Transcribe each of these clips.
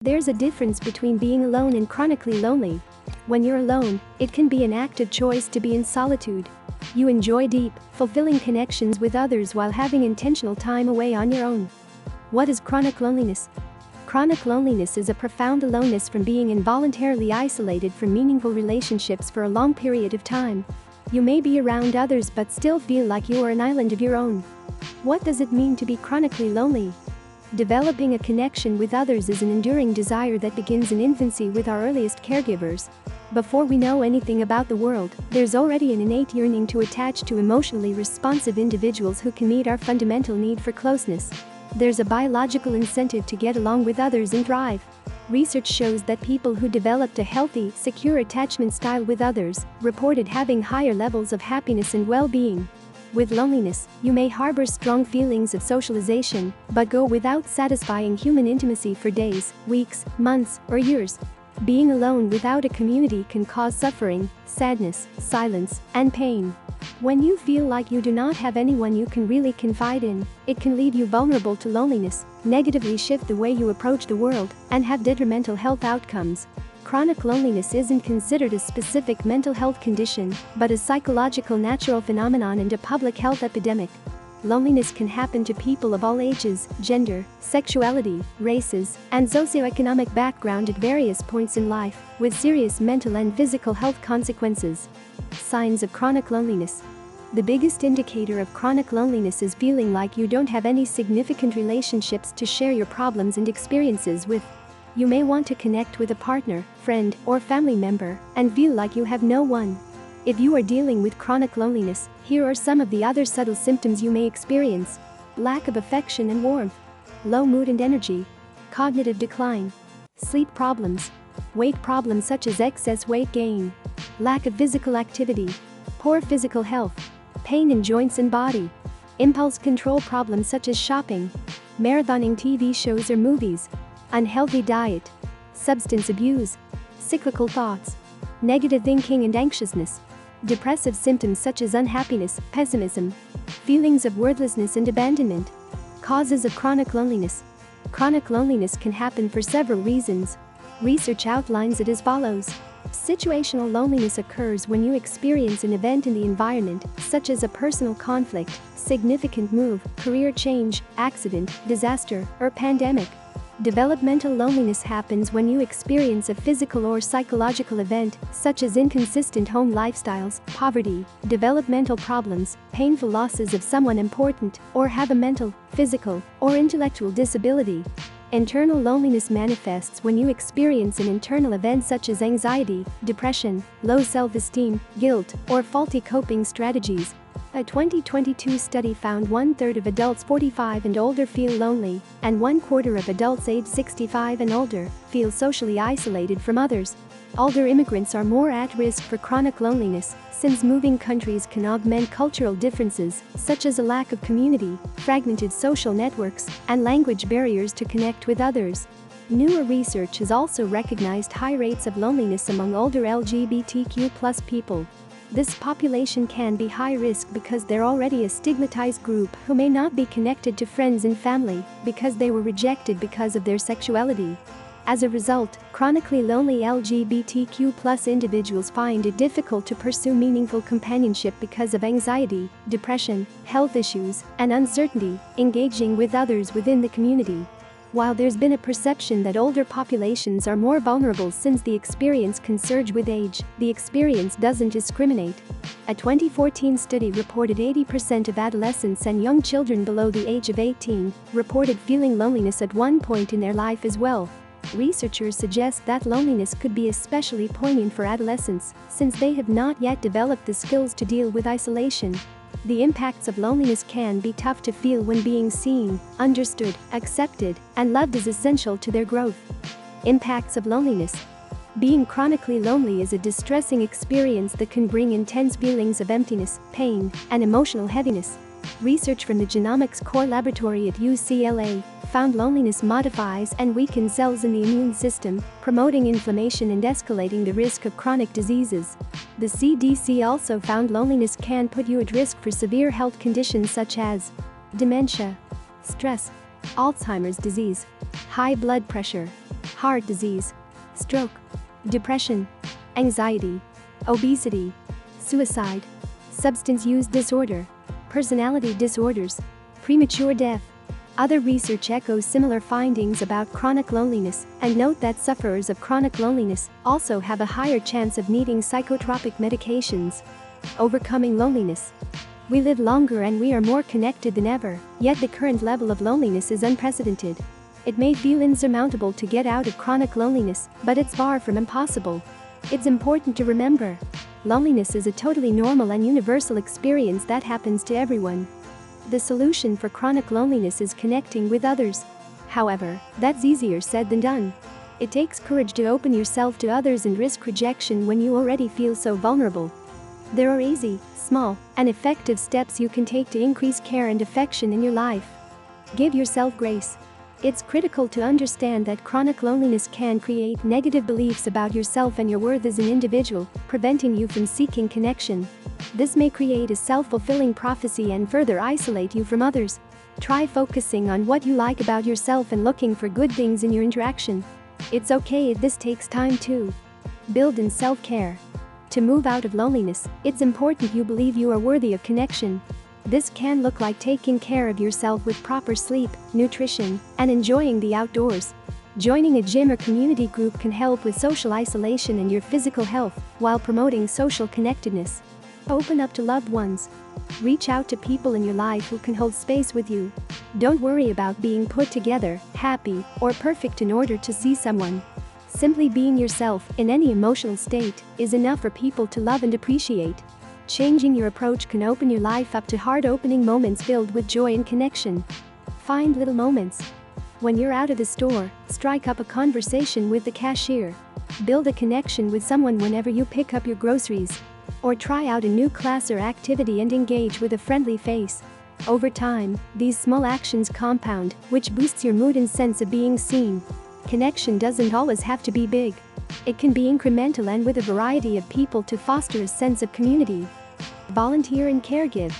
There's a difference between being alone and chronically lonely. When you're alone, it can be an active choice to be in solitude. You enjoy deep, fulfilling connections with others while having intentional time away on your own. What is chronic loneliness? Chronic loneliness is a profound aloneness from being involuntarily isolated from meaningful relationships for a long period of time. You may be around others but still feel like you are an island of your own. What does it mean to be chronically lonely? Developing a connection with others is an enduring desire that begins in infancy with our earliest caregivers. Before we know anything about the world, there's already an innate yearning to attach to emotionally responsive individuals who can meet our fundamental need for closeness. There's a biological incentive to get along with others and thrive. Research shows that people who developed a healthy, secure attachment style with others reported having higher levels of happiness and well-being. With loneliness, you may harbor strong feelings of socialization, but go without satisfying human intimacy for days, weeks, months, or years. Being alone without a community can cause suffering, sadness, silence, and pain. When you feel like you do not have anyone you can really confide in, it can leave you vulnerable to loneliness, negatively shift the way you approach the world, and have detrimental health outcomes. Chronic loneliness isn't considered a specific mental health condition, but a psychological natural phenomenon and a public health epidemic. Loneliness can happen to people of all ages, gender, sexuality, races, and socioeconomic background at various points in life, with serious mental and physical health consequences. Signs of chronic loneliness. The biggest indicator of chronic loneliness is feeling like you don't have any significant relationships to share your problems and experiences with. You may want to connect with a partner, friend, or family member, and feel like you have no one. If you are dealing with chronic loneliness, here are some of the other subtle symptoms you may experience. Lack of affection and warmth. Low mood and energy. Cognitive decline. Sleep problems. Weight problems such as excess weight gain. Lack of physical activity. Poor physical health. Pain in joints and body. Impulse control problems such as shopping. Marathoning TV shows or movies. Unhealthy diet. Substance abuse. Cyclical thoughts. Negative thinking and anxiousness. Depressive symptoms such as unhappiness, pessimism. Feelings of worthlessness and abandonment. Causes of chronic loneliness. Chronic loneliness can happen for several reasons. Research outlines it as follows. Situational loneliness occurs when you experience an event in the environment, such as a personal conflict, significant move, career change, accident, disaster, or pandemic. Developmental loneliness happens when you experience a physical or psychological event, such as inconsistent home lifestyles, poverty, developmental problems, painful losses of someone important, or have a mental, physical, or intellectual disability. Internal loneliness manifests when you experience an internal event such as anxiety, depression, low self-esteem, guilt, or faulty coping strategies. A 2022 study found 1/3 of adults 45 and older feel lonely, and 1/4 of adults aged 65 and older feel socially isolated from others. Older immigrants are more at risk for chronic loneliness, since moving countries can augment cultural differences, such as a lack of community, fragmented social networks, and language barriers to connect with others. Newer research has also recognized high rates of loneliness among older LGBTQ+ people. This population can be high risk because they're already a stigmatized group who may not be connected to friends and family because they were rejected because of their sexuality. As a result, chronically lonely LGBTQ+ individuals find it difficult to pursue meaningful companionship because of anxiety, depression, health issues, and uncertainty engaging with others within the community. While there's been a perception that older populations are more vulnerable since the experience can surge with age, the experience doesn't discriminate. A 2014 study reported 80% of adolescents and young children below the age of 18 reported feeling loneliness at one point in their life as well. Researchers suggest that loneliness could be especially poignant for adolescents, since they have not yet developed the skills to deal with isolation. The impacts of loneliness can be tough to feel when being seen, understood, accepted, and loved is essential to their growth. Impacts of loneliness. Being chronically lonely is a distressing experience that can bring intense feelings of emptiness, pain, and emotional heaviness. Research from the Genomics Core Laboratory at UCLA found loneliness modifies and weakens cells in the immune system, promoting inflammation and escalating the risk of chronic diseases. The CDC also found loneliness can put you at risk for severe health conditions such as dementia, stress, Alzheimer's disease, high blood pressure, heart disease, stroke, depression, anxiety, obesity, suicide, substance use disorder, personality disorders, premature death. Other research echoes similar findings about chronic loneliness and note that sufferers of chronic loneliness also have a higher chance of needing psychotropic medications. Overcoming loneliness. We live longer and we are more connected than ever, yet the current level of loneliness is unprecedented. It may feel insurmountable to get out of chronic loneliness, but it's far from impossible. It's important to remember, loneliness is a totally normal and universal experience that happens to everyone. The solution for chronic loneliness is connecting with others. However, that's easier said than done. It takes courage to open yourself to others and risk rejection when you already feel so vulnerable. There are easy, small, and effective steps you can take to increase care and affection in your life. Give yourself grace. It's critical to understand that chronic loneliness can create negative beliefs about yourself and your worth as an individual, preventing you from seeking connection. This may create a self-fulfilling prophecy and further isolate you from others. Try focusing on what you like about yourself and looking for good things in your interaction. It's okay if this takes time too. Build in self-care. To move out of loneliness, it's important you believe you are worthy of connection. This can look like taking care of yourself with proper sleep, nutrition, and enjoying the outdoors. Joining a gym or community group can help with social isolation and your physical health, while promoting social connectedness. Open up to loved ones. Reach out to people in your life who can hold space with you. Don't worry about being put together, happy, or perfect in order to see someone. Simply being yourself, in any emotional state, is enough for people to love and appreciate. Changing your approach can open your life up to heart-opening moments filled with joy and connection. Find little moments. When you're out of the store, strike up a conversation with the cashier. Build a connection with someone whenever you pick up your groceries. Or try out a new class or activity and engage with a friendly face. Over time, these small actions compound, which boosts your mood and sense of being seen. Connection doesn't always have to be big. It can be incremental and with a variety of people to foster a sense of community. Volunteer and caregive.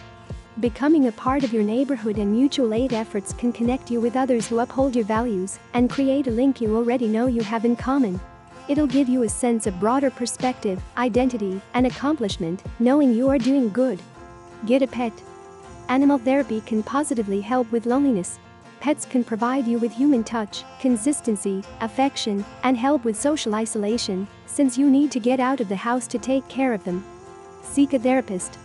Becoming a part of your neighborhood and mutual aid efforts can connect you with others who uphold your values and create a link you already know you have in common. It'll give you a sense of broader perspective, identity, and accomplishment, knowing you are doing good. Get a pet. Animal therapy can positively help with loneliness. Pets can provide you with human touch, consistency, affection, and help with social isolation, since you need to get out of the house to take care of them. Seek a therapist.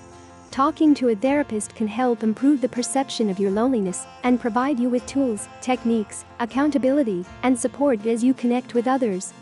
Talking to a therapist can help improve the perception of your loneliness and provide you with tools, techniques, accountability, and support as you connect with others.